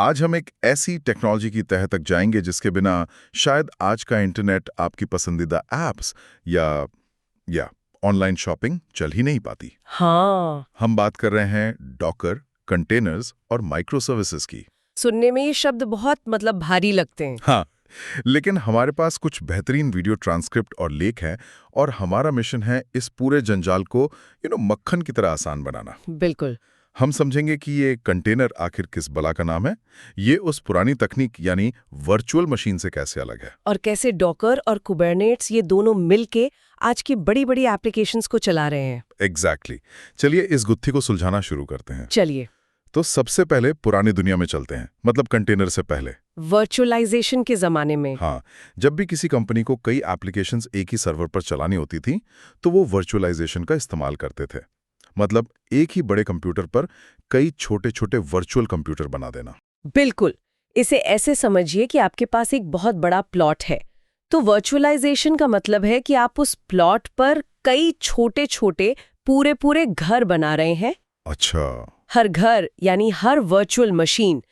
आज हम एक ऐसी टेक्नोलॉजी की तह तक जाएंगे जिसके बिना शायद आज का इंटरनेट, आपकी पसंदीदा ऐप्स या ऑनलाइन शॉपिंग चल ही नहीं पाती। हाँ, हम बात कर रहे हैं डॉकर, कंटेनर्स और माइक्रो सर्विसेज की। सुनने में ये शब्द बहुत भारी लगते हैं। हाँ, लेकिन हमारे पास कुछ बेहतरीन वीडियो ट्रांसक्रिप्ट और लेख हैं और हमारा मिशन है इस पूरे जंजाल को मक्खन की तरह आसान बनाना। बिल्कुल। हम समझेंगे कि ये कंटेनर आखिर किस बला का नाम है, ये उस पुरानी तकनीक यानी वर्चुअल मशीन से कैसे अलग है, और कैसे डॉकर और कुबरनेट्स ये दोनों मिलके आज की बड़ी-बड़ी एप्लीकेशंस को चला रहे हैं। एग्जैक्टली। चलिए इस गुत्थी को सुलझाना शुरू करते हैं। चलिए, तो सबसे पहले पुरानी दुनिया में चलते हैं, मतलब कंटेनर से पहले। वर्चुअलाइजेशन के जमाने में। हाँ, जब भी किसी कंपनी को कई एप्लीकेशंस एक ही सर्वर पर चलानी होती थी तो वो वर्चुअलाइजेशन का इस्तेमाल करते थे। मतलब एक ही बड़े कंप्यूटर पर कई छोटे छोटे वर्चुअल कंप्यूटर बना देना। बिल्कुल। इसे ऐसे समझिए कि आपके पास एक बहुत बड़ा प्लॉट है, तो वर्चुअलाइजेशन का मतलब है कि आप उस प्लॉट पर कई छोटे-छोटे पूरे घर बना रहे हैं। अच्छा। हर घर यानी हर वर्चुअल मशीन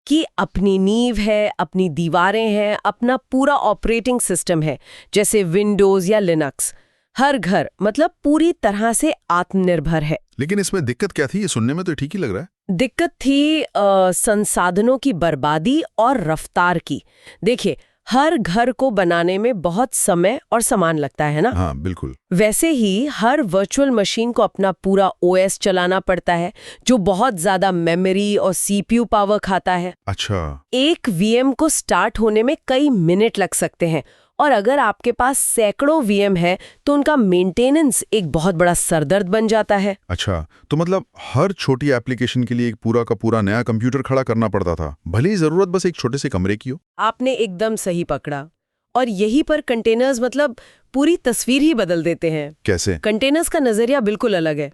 की अपनी नींव है, अपनी दीवारें हैं, अपना पूरा ऑपरेटिंग सिस्टम है, जैसे विंडोज या लिनक्स। हर घर मतलब पूरी तरह से आत्मनिर्भर है। लेकिन इसमें दिक्कत क्या थी? ये सुनने में तो ठीक ही लग रहा है। दिक्कत थी संसाधनों की बर्बादी और रफ्तार की। देखिए, हर घर को बनाने में बहुत समय और सामान लगता है ना। हाँ, बिल्कुल। वैसे ही हर वर्चुअल मशीन को अपना पूरा ओएस चलाना पड़ता है, जो बहुत ज्यादा मेमोरी और सीपीयू पावर खाता है। अच्छा। एक वीएम को स्टार्ट होने में कई मिनट लग सकते हैं, और अगर आपके पास सैकड़ों वीएम है तो उनका मेंटेनेंस एक बहुत बड़ा सरदर्द बन जाता है। अच्छा, तो मतलब हर छोटी एप्लीकेशन के लिए एक पूरा का पूरा नया कंप्यूटर खड़ा करना पड़ता था, भले ही जरूरत बस एक छोटे से कमरे की हो। आपने एकदम सही पकड़ा। और यहीं पर कंटेनर्स पूरी तस्वीर ही बदल देते हैं। कैसे? कंटेनर्स का नजरिया बिल्कुल अलग है।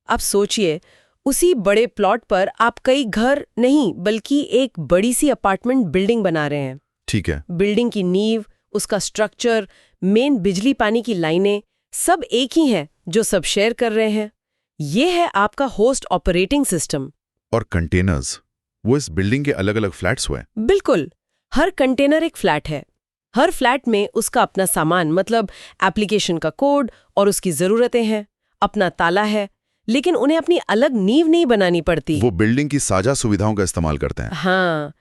आप सोचिए, उसी बड़े प्लॉट पर आप कई घर नहीं बल्कि एक बड़ी सी अपार्टमेंट बिल्डिंग बना रहे हैं। ठीक है। बिल्डिंग की नींव, उसका स्ट्रक्चर, मेन बिजली पानी की लाइनें सब एक ही हैं जो सब शेयर कर रहे हैं। ये है आपका होस्ट ऑपरेटिंग सिस्टम। और कंटेनर्स वो इस बिल्डिंग के अलग अलग फ्लैट्स हुए। बिल्कुल। हर कंटेनर एक फ्लैट है। हर फ्लैट में उसका अपना सामान मतलब एप्लीकेशन का कोड और उसकी जरूरतें हैं, अपना ताला है, लेकिन उन्हें अपनी अलग नींव नहीं बनानी पड़ती। वो बिल्डिंग की साझा सुविधाओं का इस्तेमाल करते हैं। हाँ,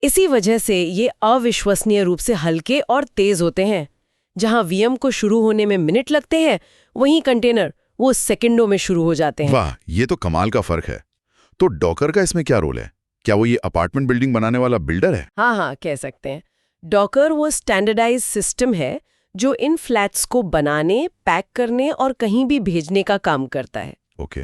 इसी वजह से ये अविश्वसनीय रूप से हल्के और तेज होते हैं। जहां वीएम को शुरू होने में मिनट लगते हैं, वहीं कंटेनर वो सेकंडों में शुरू हो जाते हैं। वाह, ये तो कमाल का फर्क है। तो डॉकर का इसमें क्या रोल है? क्या वो ये अपार्टमेंट बिल्डिंग बनाने वाला बिल्डर है? हाँ, कह सकते हैं। डॉकर वो स्टैंडर्डाइज सिस्टम है जो इन फ्लैट्स को बनाने, पैक करने और कहीं भी भेजने का काम करता है। ओके।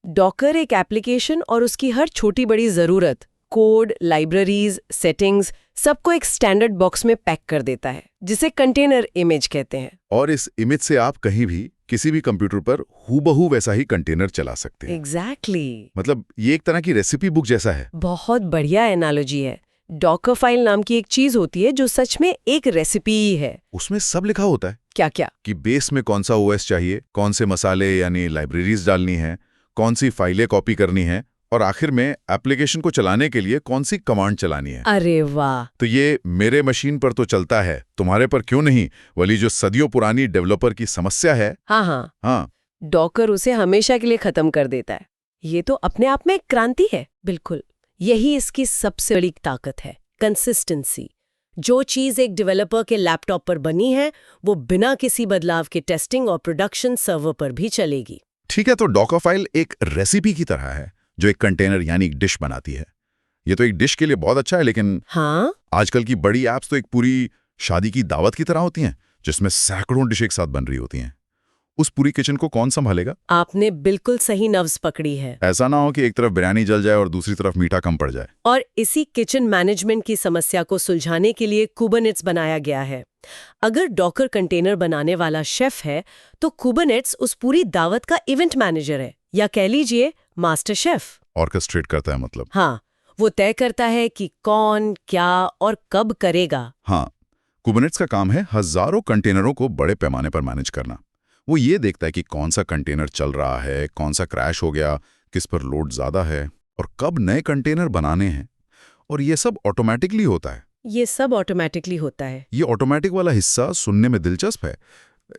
डॉकर एक एप्लीकेशन और उसकी हर छोटी बड़ी जरूरत, कोड, लाइब्रेरीज, सेटिंग्स सबको एक स्टैंडर्ड बॉक्स में पैक कर देता है, जिसे कंटेनर इमेज कहते हैं। और इस इमेज से आप कहीं भी किसी भी कंप्यूटर पर हूबहू वैसा ही कंटेनर चला सकते हैं। एग्जैक्टली। मतलब ये एक तरह की रेसिपी बुक जैसा है। बहुत बढ़िया एनालॉजी है। डॉकर फाइल नाम की एक चीज होती है जो सच में एक रेसिपी ही है। उसमें सब लिखा होता है। क्या क्या? कि बेस में कौन सा ओएस चाहिए, कौन से मसाले यानी लाइब्रेरीज डालनी है, कौन सी फाइलें कॉपी करनी है, और आखिर में एप्लीकेशन को चलाने के लिए कौन सी कमांड चलानी है। अरे वाह! तो ये मेरे मशीन पर तो चलता है, तुम्हारे पर क्यों नहीं, वाली जो सदियों पुरानी डेवलपर की समस्या है। हाँ, डॉकर उसे हमेशा के लिए खत्म कर देता है। ये तो अपने आप में एक क्रांति है। बिल्कुल, यही इसकी सबसे बड़ी ताकत है, कंसिस्टेंसी। जो चीज एक डेवलपर के लैपटॉप पर बनी है, वो बिना किसी बदलाव के टेस्टिंग और प्रोडक्शन सर्वर पर भी चलेगी। ठीक है, तो डॉकर फाइल एक रेसिपी की तरह है जो एक कंटेनर यानी एक डिश बनाती है। ये तो एक डिश के लिए बहुत अच्छा है, लेकिन हाँ, आजकल की बड़ी ऐप्स तो एक पूरी शादी की दावत की तरह होती हैं, जिसमें सैकड़ों डिश एक साथ बन रही होती हैं। उस पूरी किचन को कौन संभालेगा? आपने बिल्कुल सही नब्ज पकड़ी है। ऐसा ना हो कि एक तरफ बिरयानी जल जाए और दूसरी तरफ मीठा कम पड़ जाए। और इसी किचन मैनेजमेंट की समस्या को सुलझाने के लिए कुबरनेट्स बनाया गया है। अगर डॉकर कंटेनर बनाने वाला शेफ है, तो कुबरनेट्स उस पूरी दावत का इवेंट मैनेजर है, या कह लीजिए मास्टर शेफ। ऑर्केस्ट्रेट करता है मतलब? हाँ, वो तय करता है कि कौन, क्या और कब करेगा। हाँ, कुबरनेट्स का काम है हजारों कंटेनरों को बड़े पैमाने पर मैनेज करना। वो ये देखता है कि कौन सा कंटेनर चल रहा है, कौन सा क्रैश हो गया, किस पर लोड ज्यादा है, और कब नए कंटेनर बनाने हैं। और ये सब ऑटोमेटिकली होता है। ये सब ऑटोमेटिकली होता है। ये ऑटोमेटिक वाला हिस्सा सुनने में दिलचस्प है।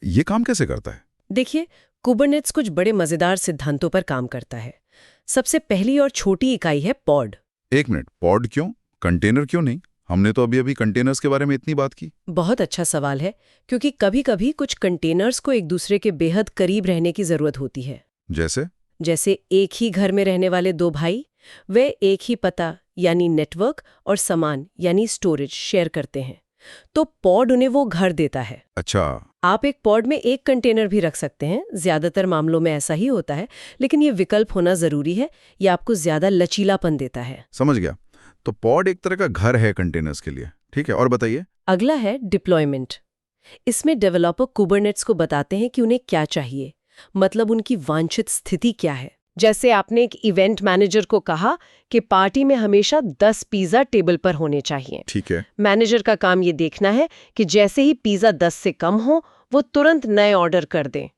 ये काम कैसे करता है? देखिए, कुबरनेट्स कुछ बड़े मजेदार सिद्धांतों पर काम करता है। सबसे पहली और छोटी इकाई है पॉड। एक मिनट, पॉड क्यों? कंटेनर क्यों नहीं? हमने तो अभी कंटेनर्स के बारे में इतनी बात की। बहुत अच्छा सवाल है, क्योंकि कभी-कभी कुछ कंटेनर्स को एक दूसरे के बेहद करीब रहने की जरूरत होती है। जैसे एक ही घर में रहने वाले दो भाई, वे एक ही पता यानी नेटवर्क और सामान यानी स्टोरेज शेयर करते हैं, तो पॉड उन्हें वो घर देता है। अच्छा। आप एक पॉड में एक कंटेनर भी रख सकते हैं, ज्यादातर मामलों में ऐसा ही होता है, लेकिन ये विकल्प होना जरूरी है। ये आपको ज्यादा लचीलापन देता है। समझ गया। तो पॉड एक तरह का घर है कंटेनर्स के लिए। ठीक है, और बताइए। अगला है डिप्लॉयमेंट। इसमें डेवलपर कुबरनेट्स को बताते हैं कि उन्हें क्या चाहिए, मतलब उनकी वांछित स्थिति क्या है। जैसे आपने एक इवेंट मैनेजर को कहा कि पार्टी में हमेशा 10 पिज्जा टेबल पर होने चाहिए। ठीक है। मैनेजर का काम ये देखना है कि जैसे ही पिज्जा 10 से कम हो, वो तुरंत नए ऑर्डर कर दें।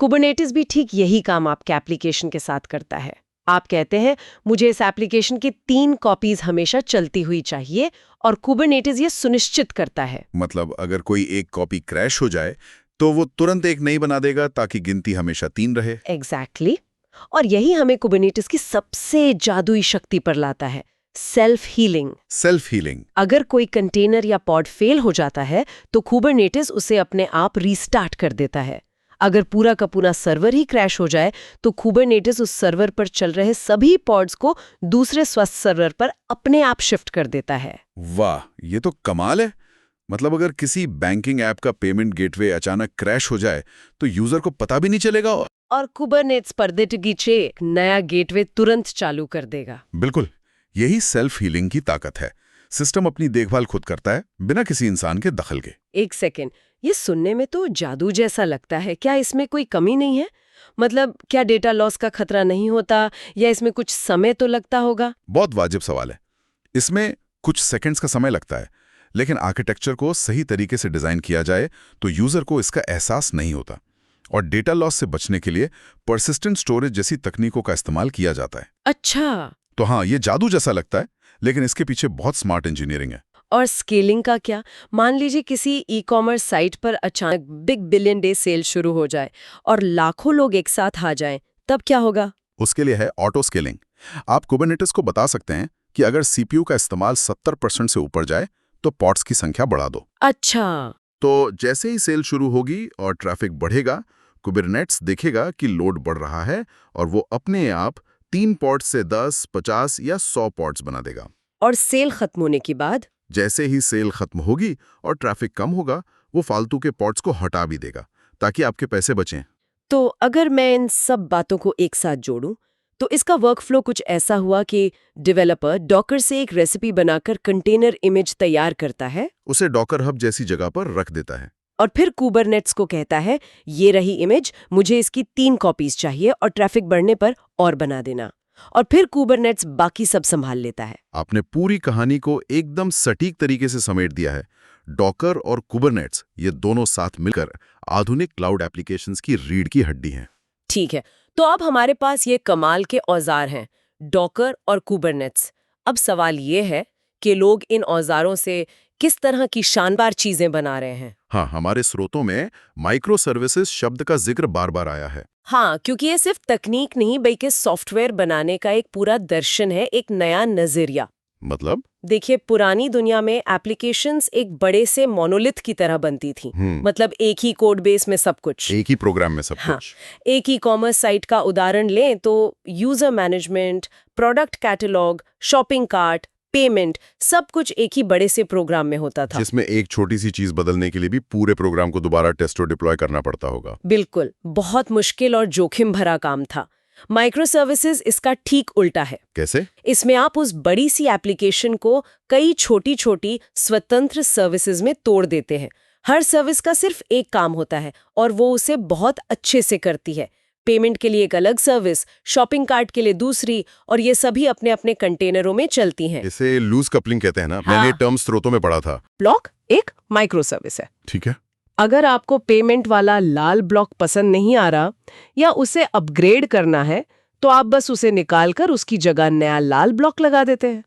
कुबरनेटिस भी ठीक यही काम आपके एप्लीकेशन के साथ करता है। आप कहते हैं, मुझे इस एप्लीकेशन की 3 कॉपीज हमेशा चलती हुई चाहिए, और कुबरनेटिस ये सुनिश्चित करता है। मतलब अगर कोई एक कॉपी क्रैश हो जाए तो वो तुरंत एक नई बना देगा, ताकि गिनती हमेशा 3 रहे। एग्जैक्टली। और यही हमें कुबरनेटिस की सबसे जादुई शक्ति पर लाता है, सेल्फ हीलिंग। Self healing. अगर कोई कंटेनर या पॉड फेल हो जाता है, तो कुबरनेटिस उसे अपने आप रीस्टार्ट कर देता है। अगर पूरा का पूरा सर्वर ही क्रैश हो जाए, तो कुबरनेटिस उस सर्वर पर चल रहे सभी पॉड्स को दूसरे स्वस्थ सर्वर पर अपने आप शिफ्ट कर देता है। वाह, ये तो कमाल है। मतलब अगर किसी बैंकिंग ऐप का पेमेंट गेटवे अचानक क्रैश हो जाए तो यूजर को पता भी नहीं चलेगा, और कुबरनेट्स पर्दे के पीछे एक नया गेटवे तुरंत चालू कर देगा। बिल्कुल, यही सेल्फ हीलिंग की ताकत है। सिस्टम अपनी देखभाल खुद करता है, बिना किसी इंसान के दखल के। एक सेकेंड, ये सुनने में तो जादू जैसा लगता है। क्या इसमें कोई कमी नहीं है? मतलब क्या डेटा लॉस का खतरा नहीं होता, या इसमें कुछ समय तो लगता होगा? बहुत वाजिब सवाल है। इसमें कुछ सेकंड्स का समय लगता है, लेकिन आर्किटेक्चर को सही तरीके से डिजाइन किया जाए तो यूजर को इसका एहसास नहीं होता। और डेटा लॉस से बचने के लिए पर्सिस्टेंट स्टोरेज जैसी तकनीकों का इस्तेमाल किया जाता है। अच्छा। तो हाँ, ये जादू जैसा लगता है, लेकिन इसके पीछे बहुत स्मार्ट इंजीनियरिंग है। और स्केलिंग का क्या? मान लीजिए किसी ई-कॉमर्स साइट पर अचानक बिग बिलियन डे सेल शुरू हो जाए और लाखों लोग एक साथ आ जाएं, तब क्या होगा? उसके लिए है ऑटो स्केलिंग। आप कुबरनेटिस को बता सकते हैं कि अगर सीपीयू का इस्तेमाल 70% से ऊपर जाए तो पॉड्स की संख्या बढ़ा दो। अच्छा। तो जैसे ही सेल शुरू होगी और ट्रैफिक बढ़ेगा, कुबरनेट्स देखेगा कि लोड बढ़ रहा है और वो अपने आप 3 पॉड्स से 10, 50 या 100 पॉड्स बना देगा। और सेल खत्म होने के बाद? जैसे ही सेल खत्म होगी और ट्रैफिक कम होगा, वो फालतू के पॉड्स को हटा भी देगा, ताकि आपके पैसे बचें। तो अगर मैं इन सब बातों को एक साथ जोड़ूं, तो इसका वर्कफ्लो कुछ ऐसा हुआ कि डेवलपर डॉकर से एक रेसिपी बनाकर कंटेनर इमेज तैयार करता है, उसे डॉकर हब जैसी जगह पर रख देता है, और फिर कुबरनेट्स को कहता है, ये रही इमेज, मुझे इसकी 3 कॉपीज चाहिए और ट्रैफिक बढ़ने पर और बना देना। और फिर कुबरनेट्स बाकी सब संभाल लेता है। आपने पूरी कहानी को एकदम सटीक तरीके से समेट दिया है। डॉकर और कुबरनेट्स, ये दोनों साथ मिलकर आधुनिक क्लाउड एप्लीकेशंस की रीढ़ की हड्डी हैं। ठीक है, तो अब हमारे पास ये कमाल के औजार हैं, डॉकर और कुबरनेट्स। अब सवाल ये है कि लोग इन औजारों से किस तरह की शानदार चीजें बना रहे हैं। हाँ, हमारे स्रोतों में माइक्रो सर्विसेज शब्द का जिक्र बार बार आया है। हाँ, क्योंकि ये सिर्फ तकनीक नहीं बल्कि सॉफ्टवेयर बनाने का एक पूरा दर्शन है, एक नया नजरिया। मतलब? देखिए, पुरानी दुनिया में एप्लीकेशंस एक बड़े से मोनोलिथ की तरह बनती थी। मतलब एक ही कोड बेस में सब कुछ, एक ही प्रोग्राम में सब हाँ, कुछ। एक ही कॉमर्स साइट का उदाहरण लें तो user management, product catalogue, shopping cart, payment, सब कुछ एक ही बड़े से प्रोग्राम में होता था। जिसमें एक छोटी सी चीज बदलने के लिए भी पूरे प्रोग्राम को दोबारा टेस्ट और डिप्लॉय करना पड़ता होगा। बिल्कुल, बहुत मुश्किल और जोखिम भरा काम था। माइक्रो सर्विसेज इसका ठीक उल्टा है। कैसे? इसमें आप उस बड़ी सी एप्लीकेशन को कई छोटी छोटी स्वतंत्र सर्विसेज में तोड़ देते हैं। हर सर्विस का सिर्फ एक काम होता है और वो उसे बहुत अच्छे से करती है। पेमेंट के लिए एक अलग सर्विस, शॉपिंग कार्ट के लिए दूसरी, और ये सभी अपने अपने कंटेनरों में चलती हैं। इसे लूज कपलिंग कहते हैं ना? हाँ। मैंने टर्म स्रोतों में पढ़ा था। ब्लॉक एक माइक्रो सर्विस है। ठीक है। अगर आपको पेमेंट वाला लाल ब्लॉक पसंद नहीं आ रहा या उसे अपग्रेड करना है, तो आप बस उसे निकालकर उसकी जगह नया लाल ब्लॉक लगा देते हैं।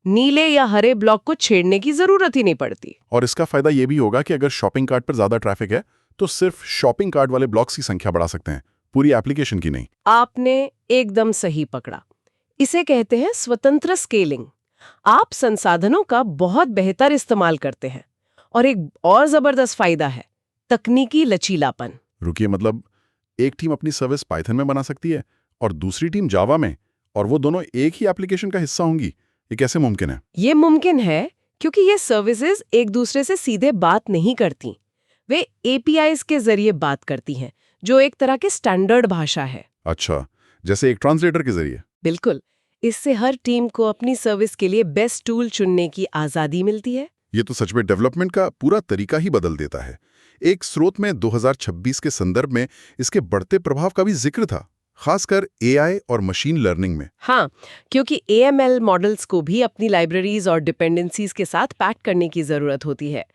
नीले या हरे ब्लॉक को छेड़ने की जरूरत ही नहीं पड़ती। और इसका फायदा ये भी होगा कि अगर शॉपिंग कार्ट पर ज्यादा ट्रैफिक है तो सिर्फ शॉपिंग कार्ट वाले ब्लॉक्स की संख्या बढ़ा सकते हैं, पूरी एप्लीकेशन की नहीं। आपने एकदम सही पकड़ा। इसे कहते हैं स्वतंत्र स्केलिंग। आप संसाधनों का बहुत बेहतर इस्तेमाल करते हैं। और एक और जबरदस्त फायदा है, तकनीकी लचीलापन। रुकिए, मतलब एक टीम अपनी सर्विस पाइथन में बना सकती है और दूसरी टीम जावा में, और वो दोनों एक ही एप्लीकेशन का हिस्सा होंगी? ये कैसे मुमकिन है? ये मुमकिन है क्योंकि ये सर्विसेज एक दूसरे से सीधे बात नहीं करती। वे एपीआईज के जरिए बात करती हैं, जो एक तरह के स्टैंडर्ड भाषा है। अच्छा, जैसे एक ट्रांसलेटर के जरिए। बिल्कुल। इससे हर टीम को अपनी सर्विस के लिए बेस्ट टूल चुनने की आजादी मिलती है। ये तो सच में डेवलपमेंट का पूरा तरीका ही बदल देता है। एक स्रोत में 2026 के संदर्भ में इसके बढ़ते प्रभाव का भी जिक्र था, खासकर एआई और मशीन लर्निंग में। हाँ, क्योंकि एएमएल मॉडल्स को भी अपनी लाइब्रेरीज और डिपेंडेंसीज के साथ पैक करने की जरूरत होती है।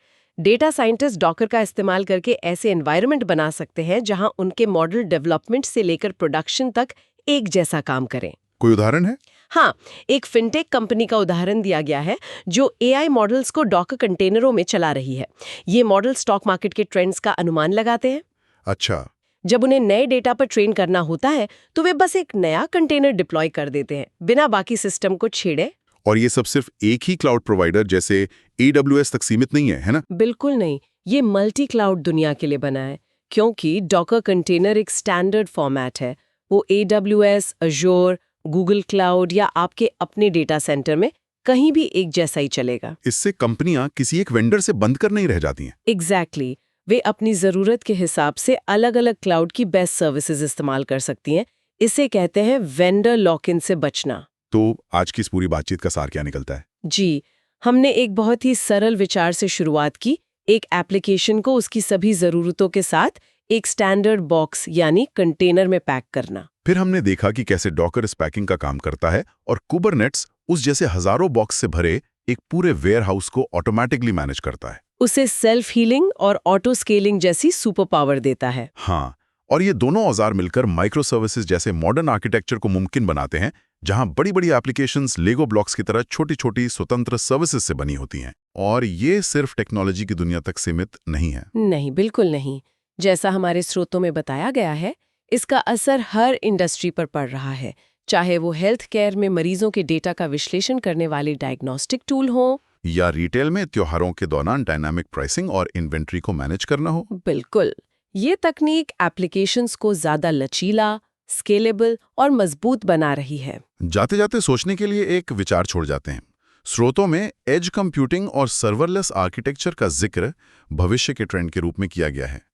डेटा साइंटिस्ट डॉकर का इस्तेमाल करके ऐसे एनवायरनमेंट बना सकते हैं जहां उनके मॉडल डेवलपमेंट से लेकर प्रोडक्शन तक एक जैसा काम करें। कोई उदाहरण है? हाँ, एक फिनटेक कंपनी का उदाहरण दिया गया है जो एआई मॉडल्स को डॉकर कंटेनरों में चला रही है। ये मॉडल स्टॉक मार्केट के ट्रेंड्स का अनुमान लगाते हैं। अच्छा। जब उन्हें नए डेटा पर ट्रेन करना होता है तो वे बस एक नया कंटेनर डिप्लॉय कर देते हैं, बिना बाकी सिस्टम को छेड़े। और ये सब सिर्फ एक ही क्लाउड प्रोवाइडर जैसे AWS तक सीमित नहीं है ना? बिल्कुल नहीं, ये मल्टी क्लाउड दुनिया के लिए बना है, क्योंकि डॉकर कंटेनर एक स्टैंडर्ड फॉर्मेट है। वो AWS, Azure, गूगल क्लाउड या आपके अपने डेटा सेंटर में कहीं भी एक जैसा ही चलेगा। इससे कंपनियां किसी एक वेंडर से बंद कर नहीं रह जाती हैं। एग्जैक्टली। वे अपनी जरूरत के हिसाब से अलग-अलग क्लाउड की बेस्ट सर्विसेज इस्तेमाल कर सकती हैं। इसे कहते हैं वेंडर लॉक इन से बचना। तो आज की इस पूरी बातचीत का सार क्या निकलता है? जी, हमने एक बहुत ही सरल विचार से शुरुआत की, एक एप्लीकेशन को उसकी सभी जरूरतों के साथ एक स्टैंडर्ड बॉक्स यानी कंटेनर में पैक करना। फिर हमने देखा कि कैसे डॉकर इस पैकिंग का काम करता है और कुबरनेट्स उस जैसे हजारों बॉक्स से भरे एक पूरे वेयरहाउस को ऑटोमेटिकली मैनेज करता है। उसे सेल्फ हीलिंग और ऑटो स्केलिंग जैसी सुपर पावर देता है। हाँ, और ये दोनों औजार मिलकर माइक्रो सर्विसेज जैसे मॉडर्न आर्किटेक्चर को मुमकिन बनाते हैं, जहां बड़ी-बड़ी एप्लीकेशंस लेगो ब्लॉक्स की तरह छोटी-छोटी स्वतंत्र सर्विसेज से बनी होती हैं। और ये सिर्फ टेक्नोलॉजी की दुनिया तक सीमित नहीं है। नहीं, बिल्कुल नहीं। जैसा हमारे स्रोतों में बताया गया है, इसका असर हर इंडस्ट्री पर पड़ रहा है, चाहे वो हेल्थ केयर में मरीजों के डेटा का विश्लेषण करने वाले डायग्नोस्टिक टूल हो, या रिटेल में त्योहारों के दौरान डायनामिक प्राइसिंग और इन्वेंट्री को मैनेज करना हो। बिल्कुल। ये तकनीक एप्लीकेशंस को ज्यादा लचीला, स्केलेबल और मजबूत बना रही है। जाते जाते सोचने के लिए एक विचार छोड़ जाते हैं। स्रोतों में एज कंप्यूटिंग और सर्वरलेस आर्किटेक्चर का जिक्र भविष्य के ट्रेंड के रूप में किया गया है।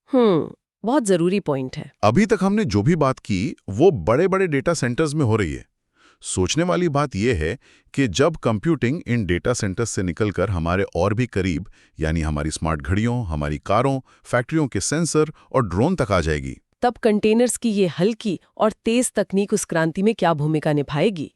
बहुत जरूरी पॉइंट है। अभी तक हमने जो भी बात की वो बड़े-बड़े डेटा सेंटर्स में हो रही है। सोचने वाली बात यह है कि जब कंप्यूटिंग इन डेटा सेंटर्स से निकलकर हमारे और भी करीब, यानी हमारी स्मार्ट घड़ियों, हमारी कारों, फैक्ट्रियों के सेंसर और ड्रोन तक आ जाएगी, तब कंटेनर्स की ये हल्की और तेज तकनीक उस क्रांति में क्या भूमिका निभाएगी?